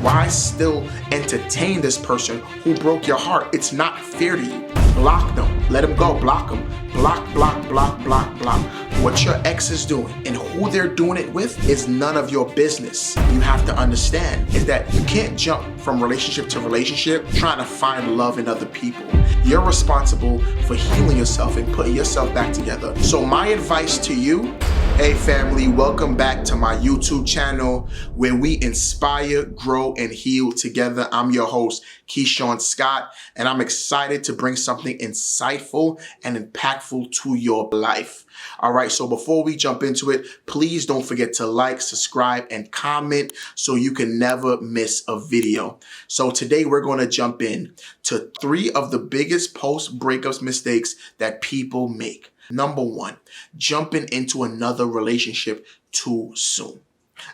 Why still entertain this person who broke your heart? It's not fair to you. Block them. Let them go. Block them. Block, block, block, block, block. What your ex is doing and who they're doing it with is none of your business. You have to understand is that you can't jump from relationship to relationship trying to find love in other people. You're responsible for healing yourself and putting yourself back together. So my advice to you, hey family, welcome back to my YouTube channel where we inspire, grow, and heal together. I'm your host, Keishorne Scott, and I'm excited to bring something insightful and impactful to your life. All right, so before we jump into it, please don't forget to like, subscribe, and comment so you can never miss a video. So today we're going to jump in to 3 of the biggest post-breakup mistakes that people make. Number 1, jumping into another relationship too soon.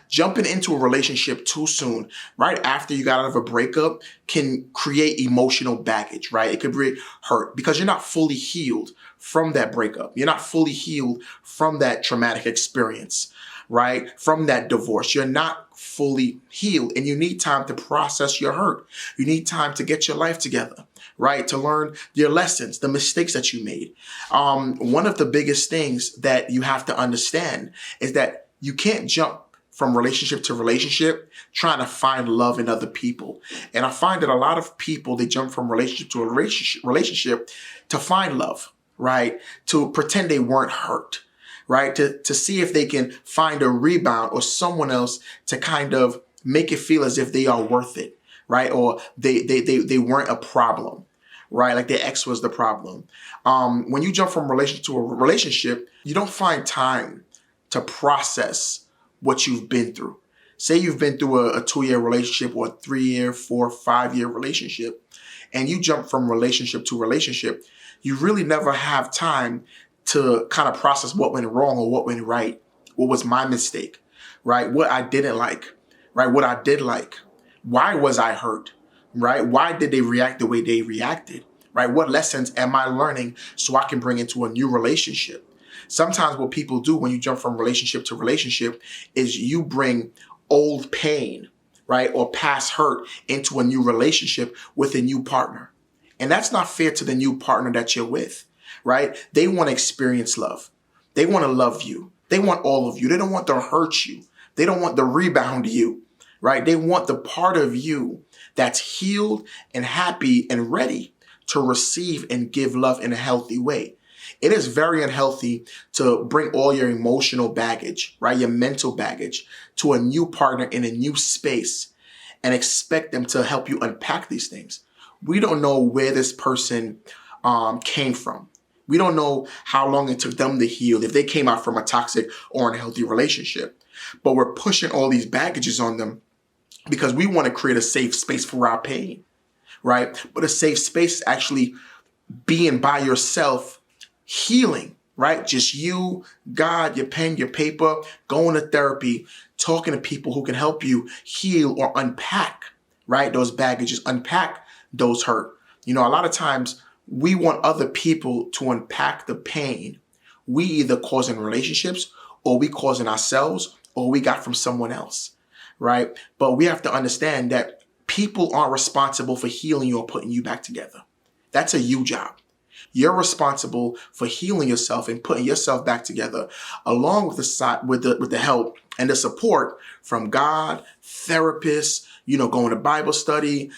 Jumping into a relationship too soon, right after you got out of a breakup, can create emotional baggage, right? It could be hurt because you're not fully healed from that breakup. You're not fully healed from that traumatic experience, right? From that divorce. You're not fully healed and you need time to process your hurt. You need time to get your life together, right? To learn your lessons, the mistakes that you made. One of the biggest things that you have to understand is that you can't jump from relationship to relationship trying to find love in other people. And I find that a lot of people, they jump from relationship to a relationship to find love, right? To pretend they weren't hurt, right? To see if they can find a rebound or someone else to kind of make it feel as if they are worth it, right? Or they weren't a problem, right? Like their ex was the problem. When you jump from relationship to a relationship, you don't find time to process what you've been through. Say you've been through a 2-year relationship or a 3-year, 4, 5-year relationship, and you jump from relationship to relationship, you really never have time to kind of process what went wrong or what went right. What was my mistake, right? What I didn't like, right? What I did like. Why was I hurt, right? Why did they react the way they reacted, right? What lessons am I learning so I can bring into a new relationship? Sometimes what people do when you jump from relationship to relationship is you bring old pain, right, or past hurt into a new relationship with a new partner. And that's not fair to the new partner that you're with, right? They want to experience love. They want to love you. They want all of you. They don't want to hurt you. They don't want to rebound you, right? They want the part of you that's healed and happy and ready to receive and give love in a healthy way. It is very unhealthy to bring all your emotional baggage, right, your mental baggage to a new partner in a new space and expect them to help you unpack these things. We don't know where this person came from. We don't know how long it took them to heal, if they came out from a toxic or unhealthy relationship. But we're pushing all these baggages on them because we want to create a safe space for our pain, right? But a safe space is actually being by yourself, healing, right? Just you, God, your pen, your paper, going to therapy, talking to people who can help you heal or unpack, right? Those baggages, unpack those hurt. You know, a lot of times we want other people to unpack the pain we either cause in relationships or we cause in ourselves or we got from someone else, right? But we have to understand that people aren't responsible for healing you or putting you back together. That's a you job. You're responsible for healing yourself and putting yourself back together, along with the help and the support from God, therapists, going to Bible study,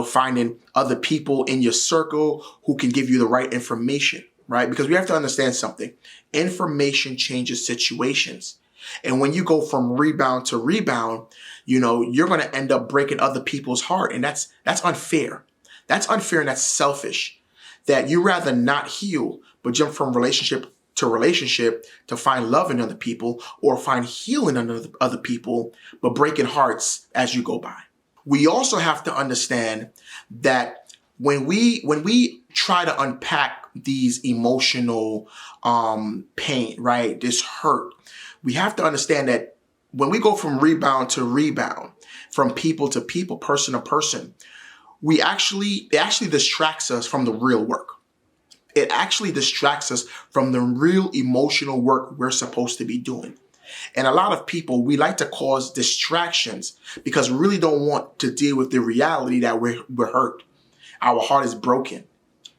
finding other people in your circle who can give you the right information, right? Because we have to understand something. Information changes situations. And when you go from rebound to rebound, you're going to end up breaking other people's heart. And that's unfair. That's unfair and that's selfish. That you rather not heal, but jump from relationship to find love in other people or find healing in other people, but breaking hearts as you go by. We also have to understand that when we try to unpack these emotional pain, right, this hurt, we have to understand that when we go from rebound to rebound, from people to people, person to person, it actually distracts us from the real work. It actually distracts us from the real emotional work we're supposed to be doing. And a lot of people, we like to cause distractions because we really don't want to deal with the reality that we're hurt. Our heart is broken,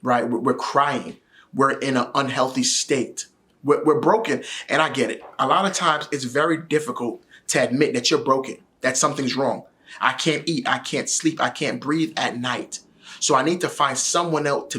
right? We're crying. We're in an unhealthy state. We're broken. And I get it. A lot of times it's very difficult to admit that you're broken, that something's wrong. I can't eat. I can't sleep. I can't breathe at night. So I need to find someone else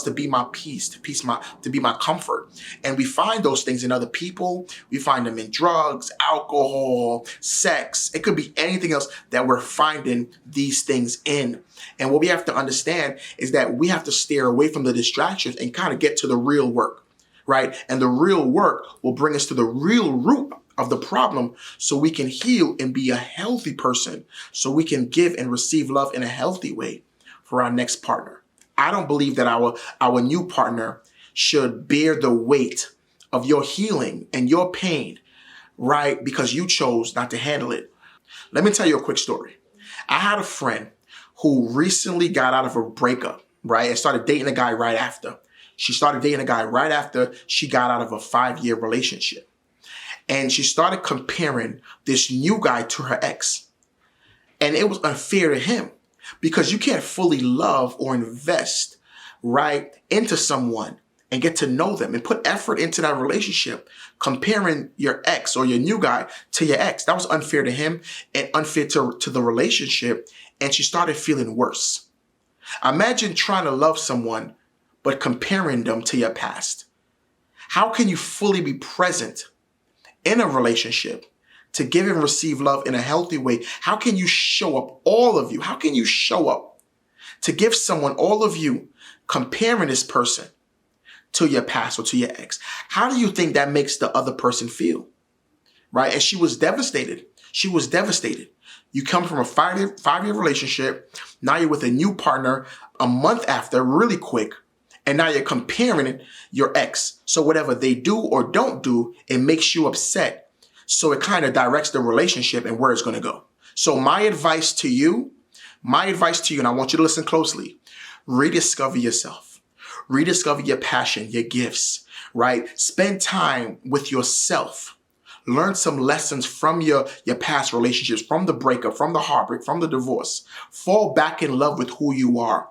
to be my peace, to be my comfort. And we find those things in other people. We find them in drugs, alcohol, sex. It could be anything else that we're finding these things in. And what we have to understand is that we have to steer away from the distractions and kind of get to the real work, right? And the real work will bring us to the real root of the problem so we can heal and be a healthy person, so we can give and receive love in a healthy way for our next partner. I don't believe that our new partner should bear the weight of your healing and your pain, right? Because you chose not to handle it. Let me tell you a quick story. I had a friend who recently got out of a breakup, right? And started dating a guy right after. She started dating a guy right after she got out of a 5-year relationship. And she started comparing this new guy to her ex. And it was unfair to him because you can't fully love or invest, right, into someone and get to know them and put effort into that relationship, comparing your ex or your new guy to your ex. That was unfair to him and unfair to the relationship. And she started feeling worse. Imagine trying to love someone, but comparing them to your past. How can you fully be present in a relationship to give and receive love in a healthy way? How can you show up, all of you? How can you show up to give someone, all of you, comparing this person to your past or to your ex? How do you think that makes the other person feel? Right? And she was devastated. She was devastated. You come from a five-year relationship. Now you're with a new partner a month after, really quick. And now you're comparing your ex. So whatever they do or don't do, it makes you upset. So it kind of directs the relationship and where it's going to go. So my advice to you, and I want you to listen closely, rediscover yourself. Rediscover your passion, your gifts, right? Spend time with yourself. Learn some lessons from your past relationships, from the breakup, from the heartbreak, from the divorce. Fall back in love with who you are.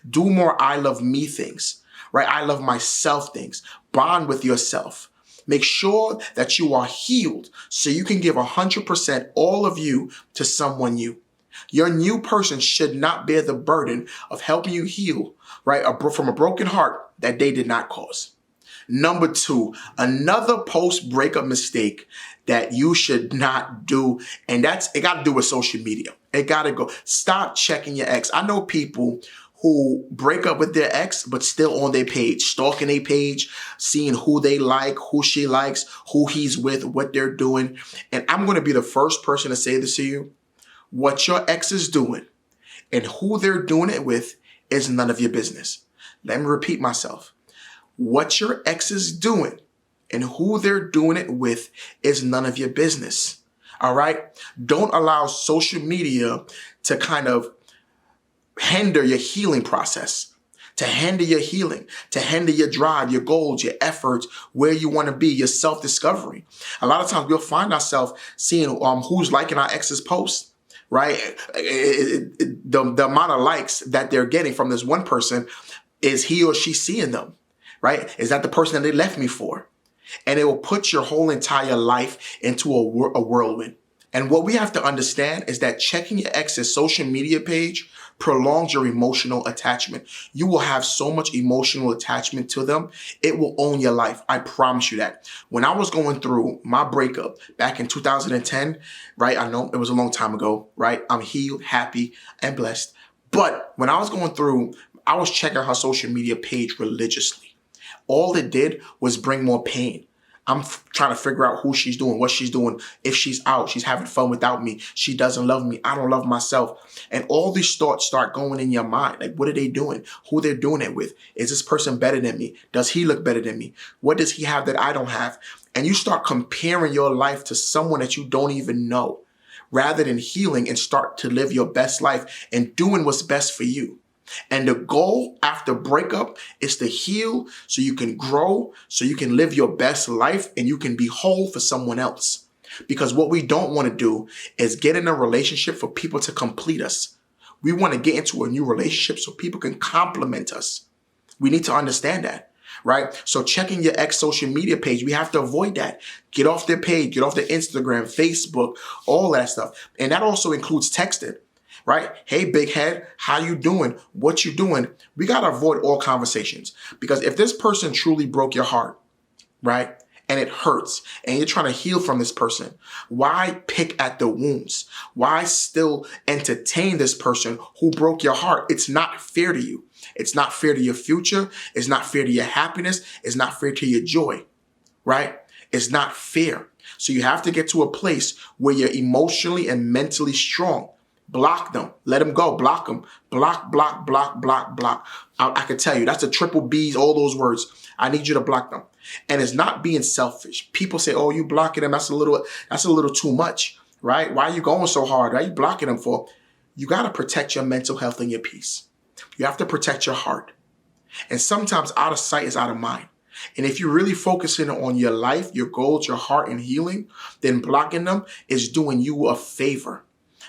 Do more I love me things, right? I love myself things. Bond with yourself. Make sure that you are healed so you can give 100% all of you to someone new. Your new person should not bear the burden of helping you heal, right? From a broken heart that they did not cause. Number 2, another post-breakup mistake that you should not do, and it got to do with social media. It got to go. Stop checking your ex. I know people who break up with their ex, but still on their page, stalking their page, seeing who they like, who she likes, who he's with, what they're doing. And I'm going to be the first person to say this to you. What your ex is doing and who they're doing it with is none of your business. Let me repeat myself. What your ex is doing and who they're doing it with is none of your business. All right? Don't allow social media to kind of hinder your healing process, to hinder your healing, to hinder your drive, your goals, your efforts, where you want to be, your self-discovery. A lot of times we'll find ourselves seeing who's liking our ex's posts, right? The amount of likes that they're getting from this one person, is he or she seeing them, right? Is that the person that they left me for? And it will put your whole entire life into a whirlwind. And what we have to understand is that checking your ex's social media page prolongs your emotional attachment. You will have so much emotional attachment to them. It will own your life. I promise you that. When I was going through my breakup back in 2010, right? I know it was a long time ago, right? I'm healed, happy, and blessed. But when I was going through, I was checking her social media page religiously. All it did was bring more pain. I'm trying to figure out who she's doing, what she's doing. If she's out, she's having fun without me. She doesn't love me. I don't love myself. And all these thoughts start going in your mind. Like, what are they doing? Who they're doing it with? Is this person better than me? Does he look better than me? What does he have that I don't have? And you start comparing your life to someone that you don't even know, rather than healing and start to live your best life and doing what's best for you. And the goal after breakup is to heal so you can grow, so you can live your best life and you can be whole for someone else. Because what we don't want to do is get in a relationship for people to complete us. We want to get into a new relationship so people can complement us. We need to understand that, right? So checking your ex social media page, we have to avoid that. Get off their page, get off their Instagram, Facebook, all that stuff. And that also includes texting, right? Hey, big head, how you doing? What you doing? We got to avoid all conversations, because if this person truly broke your heart, right, and it hurts and you're trying to heal from this person, why pick at the wounds? Why still entertain this person who broke your heart? It's not fair to you. It's not fair to your future. It's not fair to your happiness. It's not fair to your joy, right? It's not fair. So you have to get to a place where you're emotionally and mentally strong. Block them. Let them go. Block them. Block, block, block, block, block. I can tell you, that's the triple B's, all those words. I need you to block them. And it's not being selfish. People say, oh, you blocking them. That's a little too much, right? Why are you going so hard? Why are you blocking them for? You got to protect your mental health and your peace. You have to protect your heart. And sometimes out of sight is out of mind. And if you're really focusing on your life, your goals, your heart, and healing, then blocking them is doing you a favor.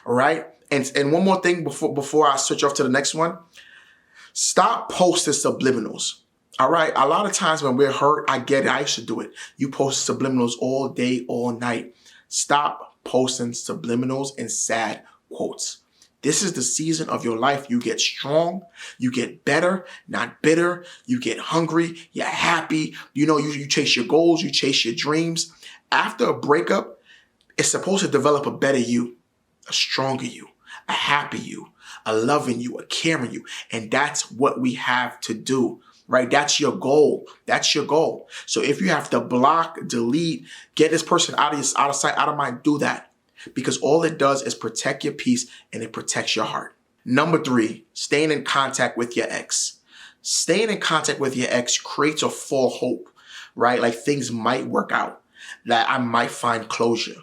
All right? And one more thing before I switch off to the next one. Stop posting subliminals. All right? A lot of times when we're hurt, I get it. I used to do it. You post subliminals all day, all night. Stop posting subliminals and sad quotes. This is the season of your life. You get strong, you get better, not bitter. You get hungry, you're happy. You chase your goals, you chase your dreams. After a breakup, it's supposed to develop a better you, a stronger you, a happy you, a loving you, a caring you. And that's what we have to do, right? That's your goal. That's your goal. So if you have to block, delete, get this person out of sight, out of mind, do that. Because all it does is protect your peace and it protects your heart. Number 3, staying in contact with your ex. Staying in contact with your ex creates a false hope, right? Like things might work out, that I might find closure,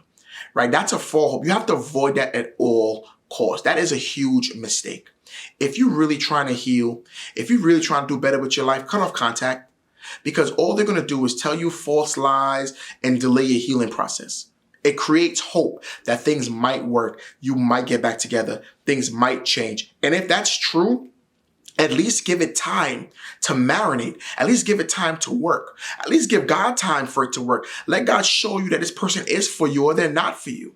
right? That's a false hope. You have to avoid that at all costs. That is a huge mistake. If you're really trying to heal, if you're really trying to do better with your life, cut off contact, because all they're going to do is tell you false lies and delay your healing process. It creates hope that things might work. You might get back together. Things might change. And if that's true, at least give it time to marinate. At least give it time to work. At least give God time for it to work. Let God show you that this person is for you or they're not for you,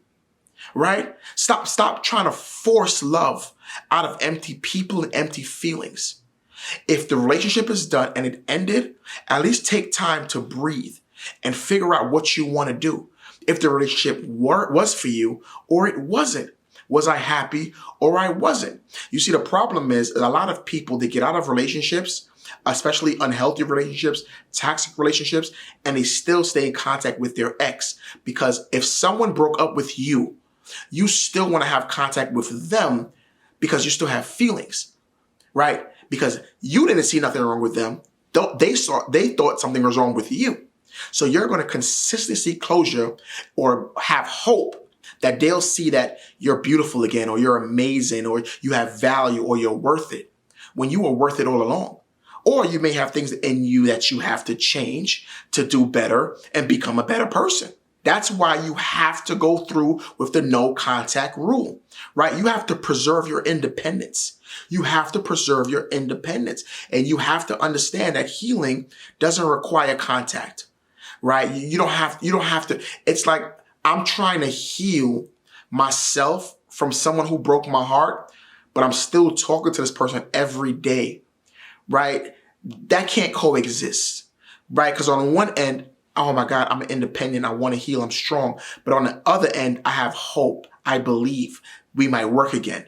right? Stop trying to force love out of empty people and empty feelings. If the relationship is done and it ended, at least take time to breathe and figure out what you want to do. If the relationship was for you or it wasn't. Was I happy or I wasn't? You see, the problem is a lot of people, they get out of relationships, especially unhealthy relationships, toxic relationships, and they still stay in contact with their ex. Because if someone broke up with you, you still want to have contact with them because you still have feelings, right? Because you didn't see nothing wrong with them. They thought something was wrong with you. So you're going to consistently seek closure or have hope that they'll see that you're beautiful again, or you're amazing, or you have value, or you're worth it, when you were worth it all along. Or you may have things in you that you have to change to do better and become a better person. That's why you have to go through with the no contact rule, right? You have to preserve your independence. You have to preserve your independence. And you have to understand that healing doesn't require contact, right? You don't have to. It's like I'm trying to heal myself from someone who broke my heart, but I'm still talking to this person every day, right? That can't coexist, right? Because on one end, oh my God, I'm independent. I want to heal. I'm strong. But on the other end, I have hope. I believe we might work again.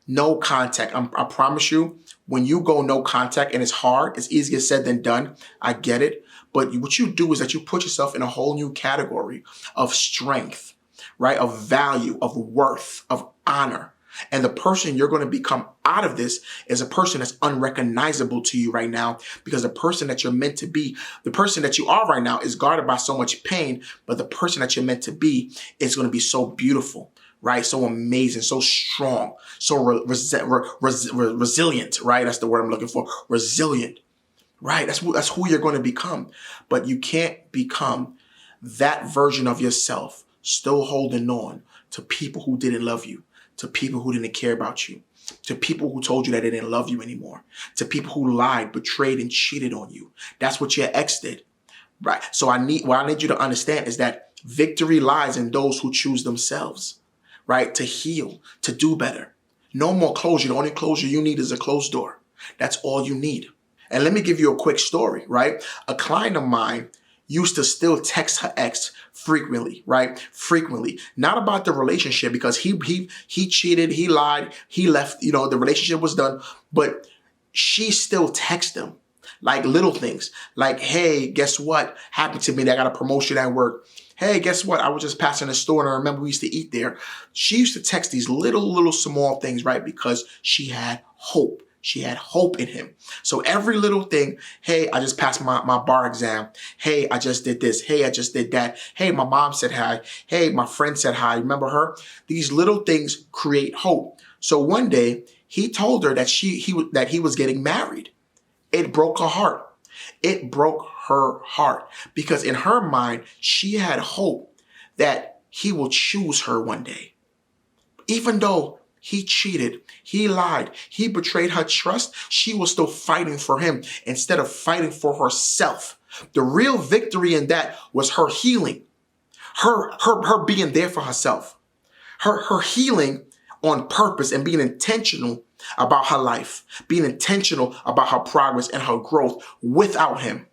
No contact. I promise you, when you go no contact, and it's hard, it's easier said than done. I get it. But what you do is that you put yourself in a whole new category of strength, right? Of value, of worth, of honor. And the person you're going to become out of this is a person that's unrecognizable to you right now, because the person that you're meant to be, the person that you are right now is guarded by so much pain, but the person that you're meant to be is going to be so beautiful, right? So amazing, so strong, so resilient, right? That's the word I'm looking for. Resilient, right? That's who you're going to become. But you can't become that version of yourself still holding on to people who didn't love you, to people who didn't care about you, to people who told you that they didn't love you anymore, to people who lied, betrayed, and cheated on you. That's what your ex did, right? So what I need you to understand is that victory lies in those who choose themselves, right? To heal, to do better. No more closure. The only closure you need is a closed door. That's all you need. And let me give you a quick story, right? A client of mine used to still text her ex frequently, right? Frequently. Not about the relationship, because he cheated, he lied, he left, the relationship was done, but she still texts him. Like little things, like, hey, guess what happened to me? I got a promotion at work. Hey, guess what? I was just passing the store and I remember we used to eat there. She used to text these little small things, right? Because she had hope. She had hope in him. So every little thing, hey, I just passed my bar exam. Hey, I just did this. Hey, I just did that. Hey, my mom said hi. Hey, my friend said hi. Remember her? These little things create hope. So one day he told her that he was getting married. It broke her heart. It broke her heart because in her mind, she had hope that he will choose her one day. Even though he cheated, he lied, he betrayed her trust, she was still fighting for him instead of fighting for herself. The real victory in that was her healing, her being there for herself, her healing on purpose and being intentional about her life, being intentional about her progress and her growth without him.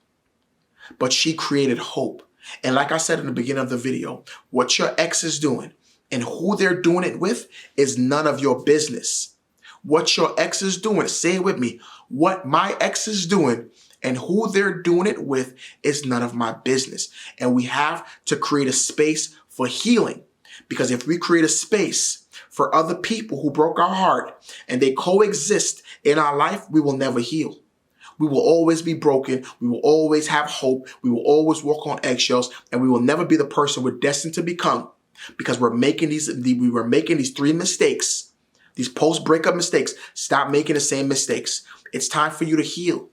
But she created hope. And like I said in the beginning of the video, what your ex is doing and who they're doing it with is none of your business. What your ex is doing, say it with me, what my ex is doing and who they're doing it with is none of my business. And we have to create a space for healing, because if we create a space for other people who broke our heart and they coexist in our life, we will never heal. We will always be broken. We will always have hope. We will always walk on eggshells, and we will never be the person we're destined to become, because we were making these 3 mistakes, these post-breakup mistakes. Stop making the same mistakes. It's time for you to heal.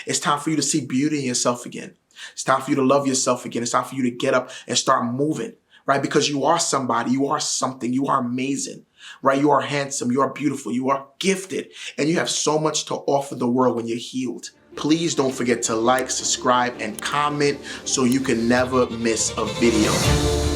It's time for you to see beauty in yourself again. It's time for you to love yourself again. It's time for you to get up and start moving. Right? Because you are somebody, you are something, you are amazing, right? You are handsome, you are beautiful, you are gifted, and you have so much to offer the world when you're healed. Please don't forget to like, subscribe, and comment so you can never miss a video.